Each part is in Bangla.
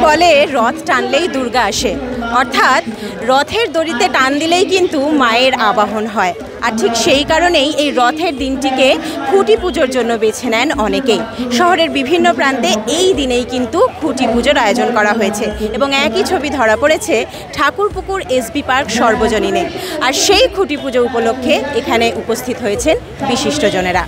বলে রথ টানলেই দুর্গা আসে, অর্থাৎ রথের দড়িতে টান দিলেই কিন্তু মায়ের আবাহন হয়। আর ঠিক সেই কারণেই এই রথের দিনটিকে খুঁটি পুজোর জন্য বেছে নেন অনেকেই। শহরের বিভিন্ন প্রান্তে এই দিনেই কিন্তু খুঁটি পুজোর আয়োজন করা হয়েছে এবং একই ছবি ধরা পড়েছে ঠাকুরপুকুর এসবি পার্ক সর্বজনীনে। আর সেই খুঁটি পুজো উপলক্ষে এখানে উপস্থিত হয়েছেন বিশিষ্টজনেরা।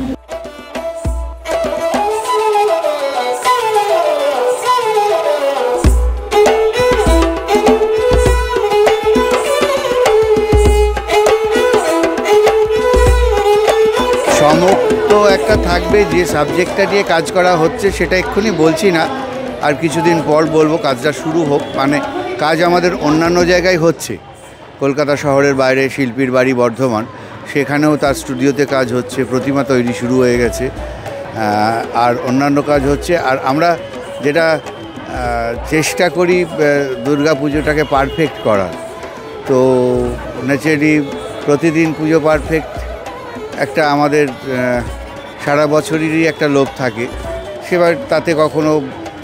তো একটা থাকবে, যে সাবজেক্টটা নিয়ে কাজ করা হচ্ছে সেটা এক্ষুনি বলছি না, আর কিছুদিন পর বলবো। কাজটা শুরু হোক, মানে কাজ আমাদের অন্যান্য জায়গায় হচ্ছে, কলকাতা শহরের বাইরে শিল্পীর বাড়ি বর্ধমান, সেখানেও তার স্টুডিওতে কাজ হচ্ছে, প্রতিমা তৈরি শুরু হয়ে গেছে, আর অন্যান্য কাজ হচ্ছে। আর আমরা যেটা চেষ্টা করি দুর্গা পুজোটাকে পারফেক্ট করার, তো ন্যাচারালি প্রতিদিন পুজো পারফেক্ট একটা আমাদের সারা বছরেরই একটা লোভ থাকে। সেবার তাতে কখনো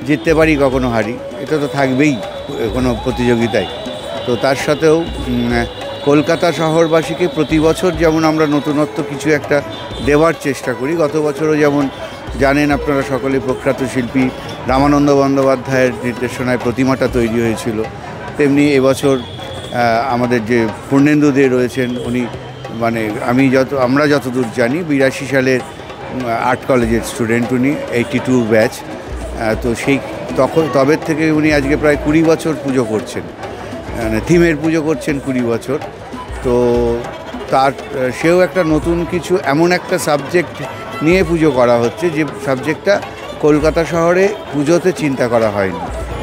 জিততে পারি, কখনো হারি, এটা তো থাকবেই কোনো প্রতিযোগিতায়। তো তার সাথেও কলকাতা শহরবাসীকে প্রতি বছর যেমন আমরা নতুনত্ব কিছু একটা দেওয়ার চেষ্টা করি, গত বছরও যেমন জানেন আপনারা সকলে প্রখ্যাত শিল্পী রামানন্দ বন্দ্যোপাধ্যায়ের নির্দেশনায় প্রতিমাটা তৈরি হয়েছিল, তেমনি এবছর আমাদের যে পূর্ণেন্দু দে রয়েছেন, উনি মানে আমরা যতদূর জানি 82 সালের আর্ট কলেজের স্টুডেন্ট, উনি 82 ব্যাচ। তো সেই তবে থেকে উনি আজকে প্রায় 20 বছর পুজো করছেন, মানে থিমের পুজো করছেন 20 বছর। তো সেও একটা নতুন কিছু, এমন একটা সাবজেক্ট নিয়ে পুজো করা হচ্ছে যে সাবজেক্টটা কলকাতা শহরে পুজোতে চিন্তা করা হয়নি।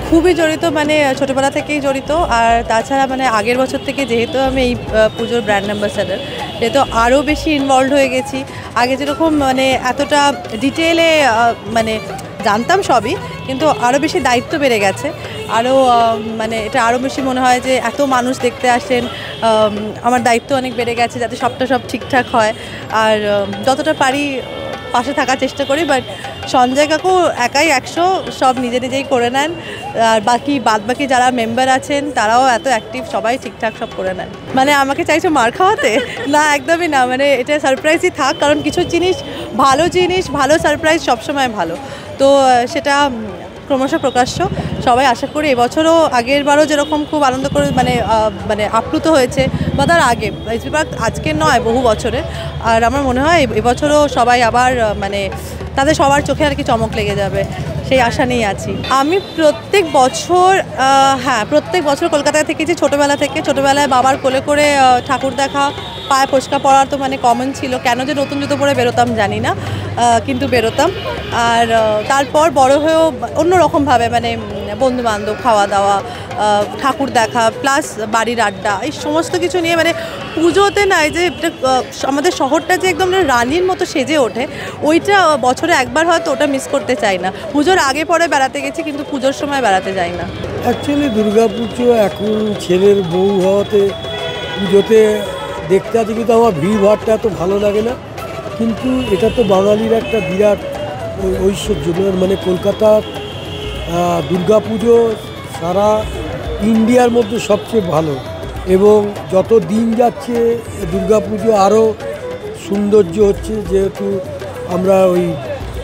খুবই জড়িত, মানে ছোটোবেলা থেকেই জড়িত। আর তাছাড়া মানে আগের বছর থেকে যেহেতু আমি এই পুজোর ব্র্যান্ড অ্যাম্বাসাডার, সেহেতু আরও বেশি ইনভলভ হয়ে গেছি। আগে যেরকম মানে এতটা ডিটেলে মানে জানতাম সবই, কিন্তু আরও বেশি দায়িত্ব বেড়ে গেছে। আরও মানে এটা আরও বেশি মনে হয় যে এত মানুষ দেখতে আসেন, আমার দায়িত্ব অনেক বেড়ে গেছে যাতে সব ঠিকঠাক হয়। আর যতটা পারি পাশে থাকার চেষ্টা করি, বাট সঞ্জয় কাকু একাই 100 সব নিজেই করে নেন। আর বাকি যারা মেম্বার আছেন তারাও এত অ্যাক্টিভ, সবাই ঠিকঠাক সব করে নেন। মানে আমাকে চাইছো মার খাওয়াতে? না, একদমই না। মানে এটা সারপ্রাইজই থাক, কারণ কিছু জিনিস ভালো সারপ্রাইজ সবসময় ভালো। তো সেটা ক্রমশ প্রকাশ্য। সবাই আশা করি এবছরও আগের বারও যেরকম খুব আনন্দ করে মানে আপ্লুত হয়েছে, বা তার আগে এসবি পার্ক আজকে নয় বহু বছরে। আর আমার মনে হয় এবছরও সবাই আবার মানে তাদের সবার চোখে আর কি চমক লেগে যাবে, সেই আশা নিয়ে আছি। আমি প্রত্যেক বছর কলকাতায় থেকেছি ছোটোবেলায় বাবার কোলে করে ঠাকুর দেখা, পায়ে ফোস্কা পড়ার তো মানে কমন ছিল। কেন যে নতুন জুতো পরে বেরোতাম জানি না, কিন্তু বেরোতাম। আর তারপর বড় হয়েও অন্যরকমভাবে মানে বন্ধুবান্ধব, খাওয়া দাওয়া, ঠাকুর দেখা, প্লাস বাড়ির আড্ডা, এই সমস্ত কিছু নিয়ে মানে পুজোতে নাই যে আমাদের শহরটা যে একদম রানীর মতো সেজে ওঠে, ওইটা বছরে একবার হয়তো ওটা মিস করতে চাই না। পুজোর আগে পরে বেড়াতে গেছি, কিন্তু পুজোর সময় বেড়াতে যাই না। অ্যাকচুয়ালি দুর্গাপুজো এখন ছেলের বউ হওয়াতে পুজোতে দেখতে আছে, কিন্তু আমার ভিড়ভাড়টা এত ভালো লাগে না। কিন্তু এটা তো বাঙালির একটা বিরাট ঐশ্বর্য, মানে কলকাতার দুর্গাপুজো সারা ইন্ডিয়ার মধ্যে সবচেয়ে ভালো। এবং যত দিন যাচ্ছে দুর্গাপুজো আরও সৌন্দর্য হচ্ছে, যেহেতু আমরা ওই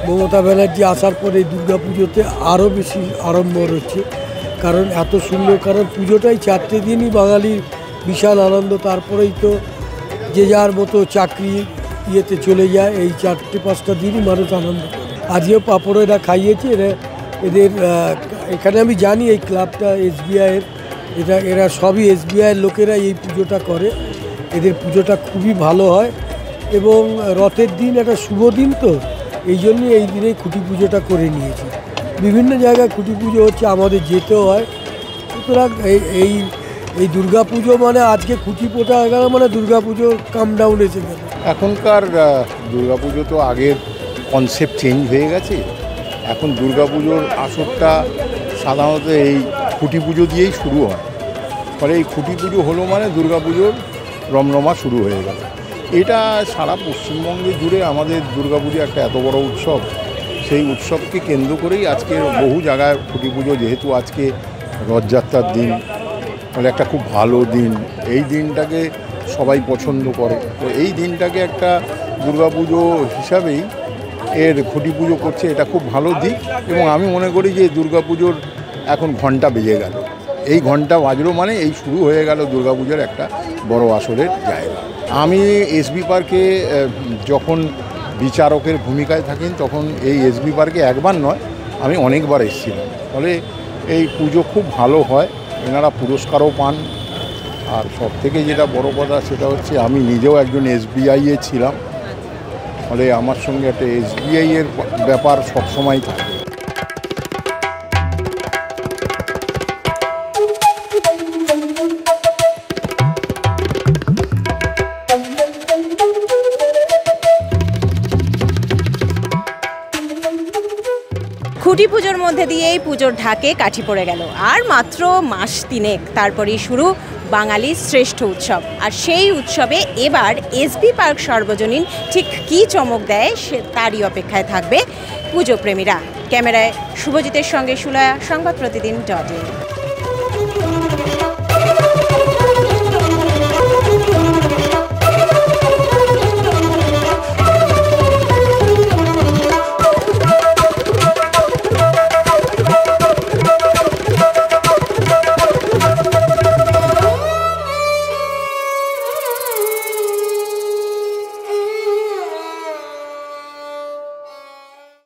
মমতা ব্যানার্জি আসার পরে দুর্গাপুজোতে আরও বেশি আড়ম্বর হচ্ছে, কারণ এত সুন্দর। কারণ পুজোটাই 4টে দিনই বাঙালির বিশাল আনন্দ, তারপরেই তো যে যার মতো চাকরি ইয়েতে চলে যায়। এই 4-5টা দিনই মানুষ আনন্দ করে। আজকেও পাঁপড় এরা খাইয়েছে, এদের এখানে আমি জানি এই ক্লাবটা এসবিআইয়ের, এরা সবই এসবিআইয়ের লোকেরা এই পুজোটা করে। এদের পুজোটা খুবই ভালো হয় এবং রথের দিন একটা শুভ দিন, তো এই জন্যই এই দিনেই খুঁটি পুজোটা করে নিয়েছি। বিভিন্ন জায়গায় খুঁটি পুজো হচ্ছে, আমাদের যেতেও হয়। সুতরাং এই দুর্গা পুজো মানে আজকে খুঁটি পোতা হয়ে গেল, মানে দুর্গা পুজোর কাম ডাউন এসে গেল। এখনকার দুর্গা পুজো তো আগের কনসেপ্ট চেঞ্জ হয়ে গেছে। এখন দুর্গা পুজোর আসরটা সাধারণত এই খুঁটি পুজো দিয়েই শুরু হয়। ফলে এই খুঁটি পুজো হলো মানে দুর্গা পুজোর রমরমা শুরু হয়ে গেল। এটা সারা পশ্চিমবঙ্গে জুড়ে আমাদের দুর্গা পুজো একটা এত বড় উৎসব, সেই উৎসবকে কেন্দ্র করেই আজকে বহু জায়গায় খুঁটি পুজো, যেহেতু আজকে রথযাত্রার দিন, ফলে একটা খুব ভালো দিন। এই দিনটাকে সবাই পছন্দ করে, তো এই দিনটাকে একটা দুর্গাপুজো হিসাবেই এর খুঁটি পুজো করছে, এটা খুব ভালো দিক। এবং আমি মনে করি যে দুর্গাপুজোর এখন ঘন্টা বেজে গেল, এই ঘন্টা বাজলো মানে এই শুরু হয়ে গেল দুর্গাপুজোর একটা বড় আসরের জায়গা। আমি এসবি পার্কে যখন বিচারকের ভূমিকায় থাকেন তখন এই এসবি পার্কে একবার নয়, আমি অনেকবার এসেছিলাম। ফলে এই পুজো খুব ভালো হয়, এনারা পুরস্কারও পান। আর সব থেকে যেটা বড় কথা সেটা হচ্ছে আমি নিজেও একজন এসবিআইয়ে ছিলাম, ফলে আমার সঙ্গে একটা এসবিআইয়ের ব্যাপার সবসময় থাকে। খুঁটি পুজোর মধ্যে দিয়েই পুজোর ঢাকে কাঠি পড়ে গেল, আর মাত্র মাস তিনেক তারপরেই শুরু বাঙালির শ্রেষ্ঠ উৎসব। আর সেই উৎসবে এবার এসবি পার্ক সর্বজনীন ঠিক কী চমক দেয় তারই অপেক্ষায় থাকবে পুজো প্রেমীরা। ক্যামেরায় শুভজিতের সঙ্গে সুলয়া, সংবাদ প্রতিদিন .in।